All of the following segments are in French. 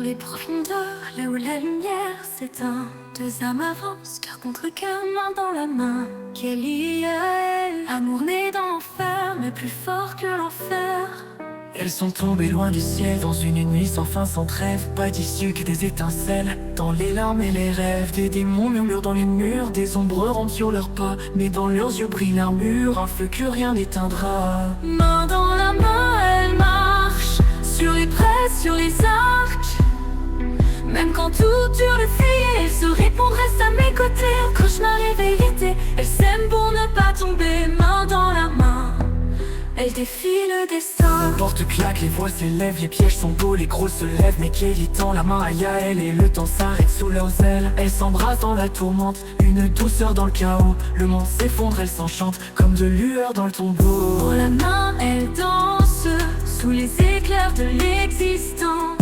les profondeurs, là où la lumière s'éteint, deux âmes avancent, cœur contre cœur, main dans la main. Quelle liée à elle, amour né dans l'enfer, mais plus fort que l'enfer. Elles sont tombées loin du ciel, dans une nuit sans fin, sans trêve. Pas d'issue que des étincelles, dans les larmes et les rêves. Des démons murmurent dans les murs, des ombres rampent sur leurs pas. Mais dans leurs yeux brille l'armure, un feu que rien n'éteindra. Main dans la main, elle marche, sur les presses, sur les arcs. Même quand tout dure le fuyer, elle se répond, reste à mes côtés. Cauchemar et vérité, elle s'aime pour ne pas tomber. Main dans la main, elle défie le destin. Les portes claquent, les voix s'élèvent, les pièges sont beaux, les gros se lèvent. Mais Kelly tend la main à Yael et le temps s'arrête sous leurs ailes. Elles s'embrassent dans la tourmente, une douceur dans le chaos. Le monde s'effondre, elles s'enchantent, comme de lueurs dans le tombeau. Pour la main, elle danse, sous les éclairs de l'existence.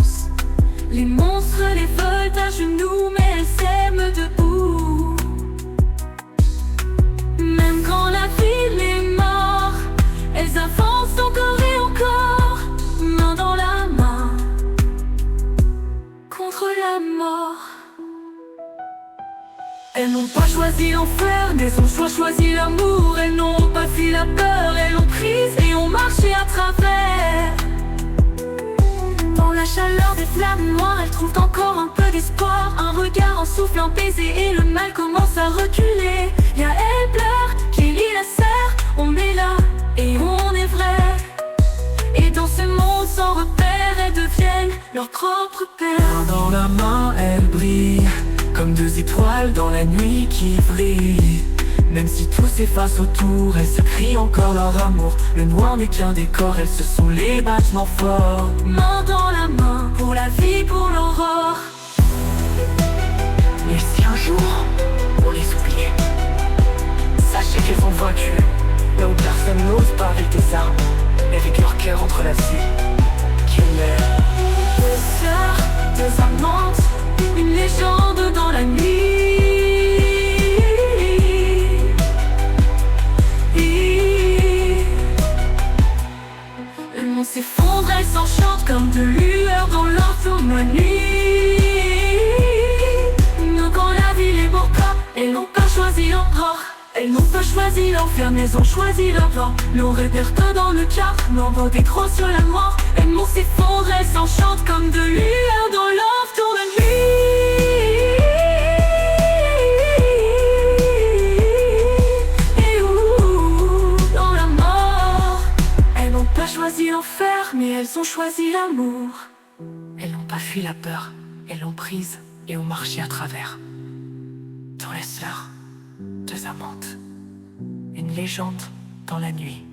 Les monstres les veulent à genoux, mais elles s'aiment debout. Même quand la ville est morte, elles avancent encore et encore, main dans la main, contre la mort. Elles n'ont pas choisi l'enfer, mais ont choisi l'amour. Elles n'ont pas fui la peur, elles l'ont prise et ont marché à travers. Dans la chaleur des flammes noires, elles trouvent encore un peu d'espoir. Un regard, un souffle, un baiser et le mal commence à reculer. Yael pleure, Kelly la serre, on est là et on est vrai. Et dans ce monde sans repère, elles deviennent leur propre père. Main dans la main, elles brillent, comme deux étoiles dans la nuit qui brille. Même si tout s'efface autour, elles se crient encore leur amour. Le noir n'est qu'un décor, elles se sont les battements forts. Main dans la main, pour la vie, pour l'aurore. Et si un jour, on les oublie, sachez qu'elles ont vaincu, là où personne n'ose parler des armes, avec leur cœur entre la vie qui l'aime. Deux sœurs, deux amantes, une légende dans la nuit. Le monde s'effondre, elles s'enchantent comme de lueurs dans l'orthomanie. Mais quand la ville est morte, elles n'ont pas choisi l'endroit. Elles n'ont pas choisi l'enfer, mais ont choisi leur voie. L'on répertoire dans le quart, l'envoi des croix sur la mort. Elles m'ont s'effondre, elles s'enchantent comme de lueurs dans l'orthomanie. Et où, dans la mort, elles n'ont pas choisi l'enfer, mais elles ont choisi l'amour. Elles n'ont pas fui la peur, elles l'ont prise et ont marché à travers. Dans les sœurs, deux amantes, une légende dans la nuit.